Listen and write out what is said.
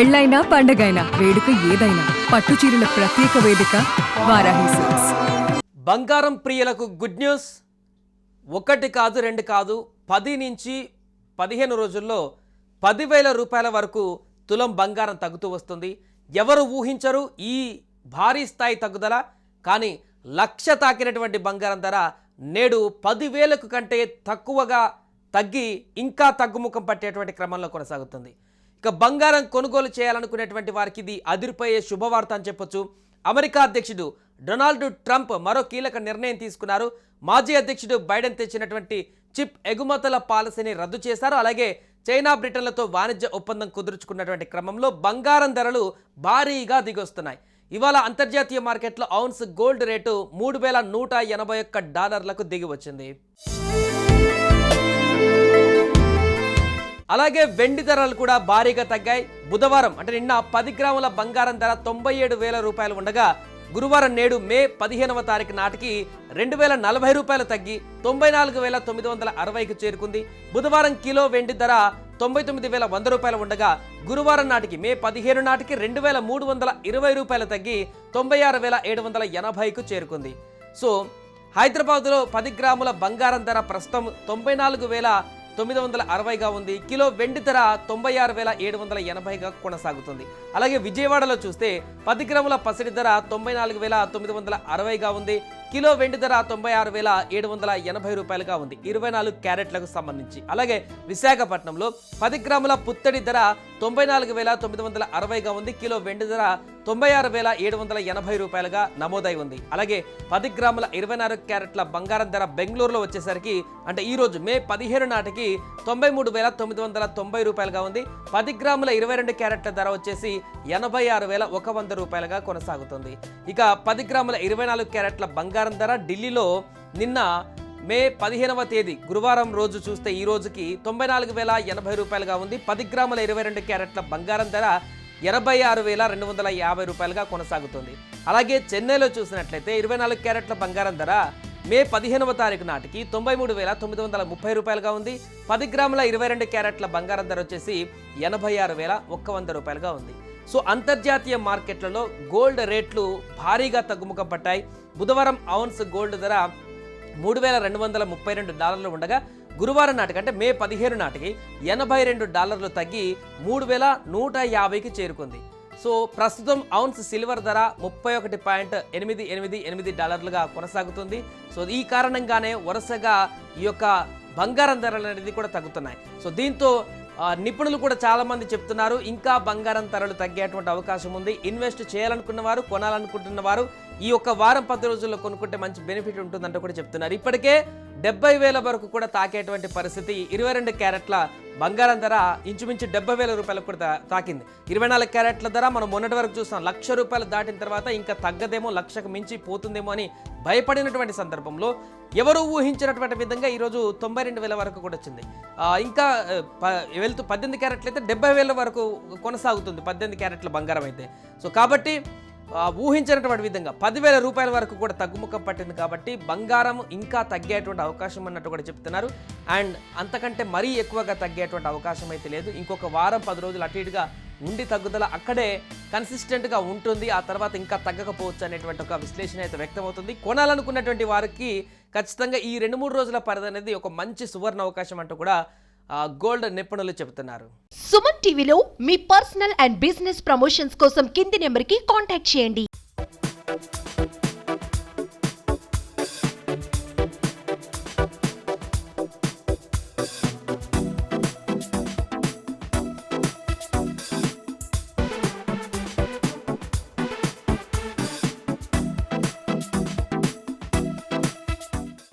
పెళ్ళైనా పండగైనా వేడుక ఏదైనా పట్టు చీరల ప్రత్యేక వేదిక వారాహి సిల్క్స్. బంగారం ప్రియులకు గుడ్ న్యూస్. ఒకటి కాదు రెండు కాదు 10 నుంచి 15 రోజుల్లో 10,000 రూపాయల వరకు తులం బంగారం తగ్గుతూ వస్తుంది. ఎవరు ఊహించరు ఈ భారీ స్థాయి తగ్గుదల. కానీ లక్ష తాకినటువంటి బంగారం ధర నేడు 10,000 కంటే తక్కువగా తగ్గి ఇంకా తగ్గుముఖం పట్టేటువంటి క్రమంలో కొనసాగుతుంది. ఇక బంగారం కొనుగోలు చేయాలనుకునేటువంటి వారికి ఇది అదిరిపోయే శుభవార్త అని చెప్పొచ్చు. అమెరికా అధ్యక్షుడు డొనాల్డ్ ట్రంప్ మరో కీలక నిర్ణయం తీసుకున్నారు. మాజీ అధ్యక్షుడు బైడెన్ తెచ్చినటువంటి చిప్ ఎగుమతుల పాలసీని రద్దు చేశారు. అలాగే చైనా బ్రిటన్లతో వాణిజ్య ఒప్పందం కుదుర్చుకున్నటువంటి క్రమంలో బంగారం ధరలు భారీగా దిగొస్తున్నాయి. ఇవాళ అంతర్జాతీయ మార్కెట్లో ఔన్స్ గోల్డ్ రేటు $3,181 దిగి వచ్చింది. అలాగే వెండి ధరలు కూడా భారీగా తగ్గాయి. బుధవారం అంటే నిన్న 10 గ్రాముల బంగారం ధర 97,000 రూపాయలు ఉండగా గురువారం నేడు మే 15వ తారీఖు నాటికి 2,040 రూపాయలు తగ్గి 94,960కు చేరుకుంది. బుధవారం కిలో వెండి ధర 99,100 రూపాయలు ఉండగా గురువారం నాటికి మే 15 నాటికి 2,320 రూపాయలు తగ్గి 96,780కు చేరుకుంది. సో హైదరాబాద్లో 10 గ్రాముల బంగారం ధర ప్రస్తుతం 94,960గా ఉంది. కిలో వెండి ధర 96,780గా కొనసాగుతుంది. అలాగే విజయవాడలో చూస్తే 10 గ్రాముల పసిడి ధర 94,960గా ఉంది. కిలో వెండి ధర 96,780 రూపాయలుగా ఉంది 24 క్యారెట్లకు సంబంధించి. అలాగే విశాఖపట్నంలో 10 గ్రాముల పుత్తడి ధర 94,960గా ఉంది. కిలో వెండి ధర 96,780 రూపాయలుగా నమోదై ఉంది. అలాగే 10 గ్రాముల 24 క్యారెట్ల బంగారం ధర బెంగళూరులో వచ్చేసరికి అంటే ఈ రోజు మే 15 నాటికి 93,990 రూపాయలుగా ఉంది. 10 గ్రాముల 22 క్యారెట్ల ధర వచ్చేసి 86,100 రూపాయలుగా కొనసాగుతుంది. ఇక 10 గ్రాముల 24 క్యారెట్ల బంగారం ధర ఢిల్లీలో నిన్న మే 15వ తేదీ గురువారం రోజు చూస్తే ఈ రోజుకి 94,080 రూపాయలుగా ఉంది. 10 గ్రాముల 22 క్యారెట్ల బంగారం ధర 86,250 రూపాయలుగా కొనసాగుతుంది. అలాగే చెన్నైలో చూసినట్లయితే 24 క్యారెట్ల బంగారం ధర మే 15వ తారీఖు నాటికి 93,930 రూపాయలుగా ఉంది. 10 గ్రాముల 22 క్యారెట్ల బంగారం ధర వచ్చేసి 86,100 రూపాయలుగా ఉంది. సో అంతర్జాతీయ మార్కెట్లలో గోల్డ్ రేట్లు భారీగా తగ్గుముఖం పట్టాయి. బుధవారం ఔన్స్ గోల్డ్ ధర $3,232 ఉండగా గురువారం నాటికి అంటే మే 15 నాటికి $82 తగ్గి 3,150కి చేరుకుంది. సో ప్రస్తుతం ఔన్స్ సిల్వర్ ధర $31.888గా కొనసాగుతుంది. సో ఈ కారణంగానే వరుసగా ఈ యొక్క బంగారం ధరలు అనేది కూడా తగ్గుతున్నాయి. సో దీంతో నిపుణులు కూడా చాలా మంది చెప్తున్నారు ఇంకా బంగారం ధరలు తగ్గేటువంటి అవకాశం ఉంది. ఇన్వెస్ట్ చేయాలనుకున్న వారు కొనాలనుకుంటున్న వారు ఈ యొక్క వారం 10 రోజుల్లో కొనుక్కుంటే మంచి బెనిఫిట్ ఉంటుందంటూ కూడా చెప్తున్నారు. ఇప్పటికే 70,000 వరకు కూడా తాకేటువంటి పరిస్థితి. 22 క్యారెట్ల బంగారం ధర ఇంచుమించు 70,000 రూపాయలకు కూడా తాకింది. 24 క్యారెట్ల ధర మనం మొన్నటి వరకు చూస్తాం 1,00,000 రూపాయలు దాటిన తర్వాత ఇంకా తగ్గదేమో, 1,00,000కు మించి పోతుందేమో అని భయపడినటువంటి సందర్భంలో ఎవరు ఊహించినటువంటి విధంగా ఈరోజు 92,000 వరకు కూడా వచ్చింది. ఇంకా వెళ్తూ 18 క్యారెట్లు అయితే 70,000 వరకు కొనసాగుతుంది 18 క్యారెట్ల బంగారం అయితే. సో కాబట్టి ఊహించినటువంటి విధంగా 10,000 రూపాయల వరకు కూడా తగ్గుముఖం పట్టింది. కాబట్టి బంగారం ఇంకా తగ్గేటువంటి అవకాశం అన్నట్టు కూడా చెప్తున్నారు. అండ్ అంతకంటే మరీ ఎక్కువగా తగ్గేటువంటి అవకాశం అయితే లేదు. ఇంకొక వారం 10 రోజులు అటు ఇటుగా ఉండి తగ్గుదల అక్కడే కన్సిస్టెంట్గా ఉంటుంది. ఆ తర్వాత ఇంకా తగ్గకపోవచ్చు అనేటువంటి ఒక విశ్లేషణ అయితే వ్యక్తమవుతుంది. కొనాలనుకున్నటువంటి వారికి ఖచ్చితంగా ఈ 2-3 రోజుల పరిధి అనేది ఒక మంచి సువర్ణ అవకాశం అంటూ కూడా గోల్డ్ నిపుణులు చెబుతున్నారు. సుమన్ టీవీలో మీ పర్సనల్ అండ్ బిజినెస్ ప్రమోషన్స్ కోసం కింది నెంబర్కి కాంటాక్ట్ చేయండి.